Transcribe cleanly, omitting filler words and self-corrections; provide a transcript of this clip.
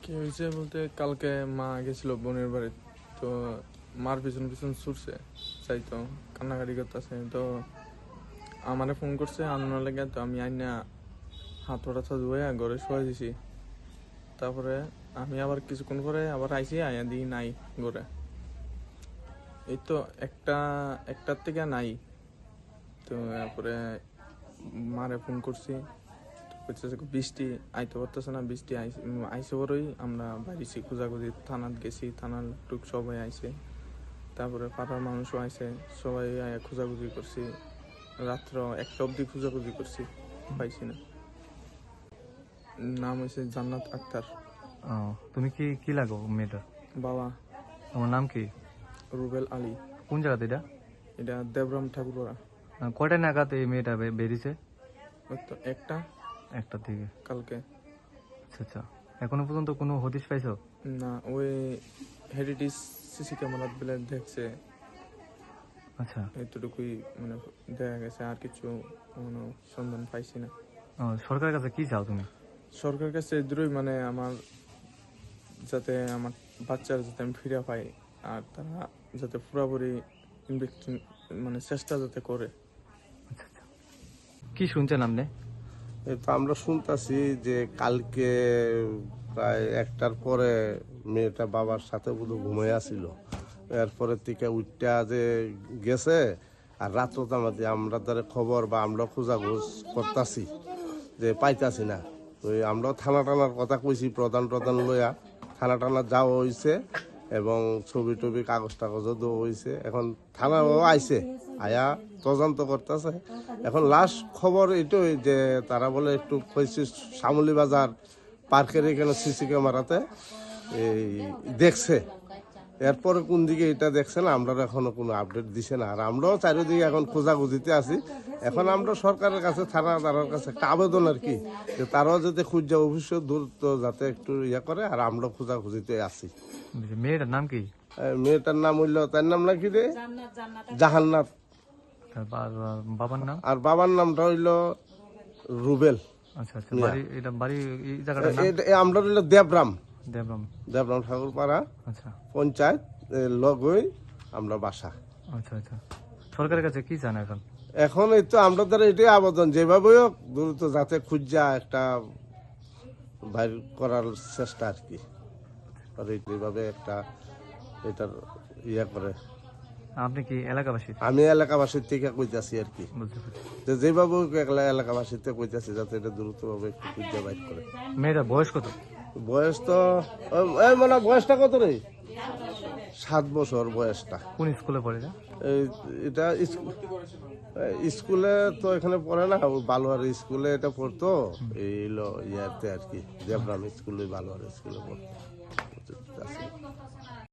কি হয়েছে বলতে কালকে মা গেছিল বোনের বাড়ি, তো মার পিছন পিছন ছুটছে, চাই তো কান্নাকাটি করতেছে, তো আমারে ফোন করছে আনানোর লেগে। তো আমি আইনা হাত টাথা ধুয়ে ঘরে শোয়া দিছি। তারপরে আমি আবার কিছুক্ষণ পরে আবার আইসি, আয়া দিই নাই ঘরে। এই তো একটার থেকে নাই। তো তারপরে মারে ফোন করছি, বৃষ্টি আইতে পারতেছে না, বৃষ্টি আইসে বড়ই আমরা বাইরেছি, খোঁজাখুঁজি থানাত গেছি, থানার টুক সবাই আইসে, তারপরে পাড়ার মানুষও আইসে, সবাই খোঁজাখুঁজি করছি, রাত্র 1টা অবধি খোঁজাখুঁজি করছি, পাইছি না। নাম হয়েছে জান্নাত আক্তার। তুমি কি কি লাগো মেয়েটার? বাবা। তোমার নাম কি? রুবেল আলী। কোন জায়গাতে এটা? এটা দেবরাম ঠাকুরপাড়া। কয়টা নাগাদ এই মেয়েটা বেরিয়েছে? ওই তো একটা থেকে কালকে। আচ্ছা আচ্ছা, এখনো পর্যন্ত কোনো হদিশ পাইছো? না, ওই হেরিটেজ সিসি ক্যামেরা বলে দেখছে, আচ্ছা, এতটুকুই মানে দেখা গেছে, আর কিছু কোনো সন্ধান পাইছি না। সরকারের কাছে কি চাও তুমি? সরকারের কাছে এদুরই মানে আমার যাতে আমার বাচ্চারা যাতে আমি ফিরে পাই, আর তারা যাতে পুরোপুরি মানে চেষ্টা যাতে করে। আচ্ছা আচ্ছা, কি শুনছেন আপনি? এই তো আমরা শুনতেছি যে কালকে প্রায় 1টার পরে মেয়েটা বাবার সাথে বোধ ঘুমাই আসিল, এরপরে থেকে উঠটা যে গেছে। আর রাত্র তামাতে আমরা তার খবর বা আমরা খোঁজাখোঁজ করতেছি যে পাইতাছি না। তো আমরাও থানা টানার কথা কইছি, প্রধান লইয়া থানা টানা যাওয়া হয়েছে এবং ছবি টবি কাগজ টাগজও দেওয়া হয়েছে। এখন থানাও আইছে, আয়া তদন্ত করতেছে। এখন লাস্ট খবর এটাই যে তারা বলে একটু শ্যামলী বাজার পার্কের এখানে সিসি ক্যামেরাতে এই দেখছে। এরপরে কোন দিকে এটা দেখছে না, আমরা এখনো কোনো আপডেট দিছে না। আর আমরাও চারিদিকে এখন খোঁজাখুঁজিতে আছি। এখন আমরা সরকারের কাছে থানার কাছে একটা আবেদন আর কি, যে তারাও যাতে খুঁজা অফিসে দ্রুত যাতে একটু ইয়ে করে। আর আমরা খোঁজাখুঁজিতে আছি। মেয়েটার নাম কি? মেয়েটার নাম হইল, তার নাম নাকি রে? জাহান্নাত। বাবার নাম? আর বাবার নামটা হইল রুবেল। আচ্ছা আচ্ছা, বাড়ি এই জায়গাটার নাম? আমরা হইল দেবরাম দেবরাম ঠাকুরপাড়া। আচ্ছা, পঞ্চায়েত লগই আমরা বাসা। আচ্ছা আচ্ছা, সরকারের কাছে কি চান এখন? এখন এই তো আমরা দ্বারা এটাই আবেদন, যেভাবে হোক দ্রুত যাতে খুঁজা একটা বাইর করার চেষ্টা আর কি, আর এইভাবে একটা এটার ইয়ে করে। আপনি কি এলাকাবাসী? আমি এলাকাবাসীর থেকে কইতাছি আর কি, বুঝতে পারছি। যেভাবে হোক এলাকাবাসীর থেকে কইতাছি যাতে এটা দ্রুতভাবে একটু খুঁজা বাইর করে। মেয়েটার বয়স কত? বয়স তো মানে বয়সটা কত রে? 7 বছর বয়সটা। কোন স্কুলে পড়ে? এটা স্কুলে তো এখানে পড়ে না, বালোয়ার স্কুলে এটা পড়তো। এই ইয়াতে আর কি, দেবরাম স্কুলে, বালোয়ার স্কুলে পড়তো।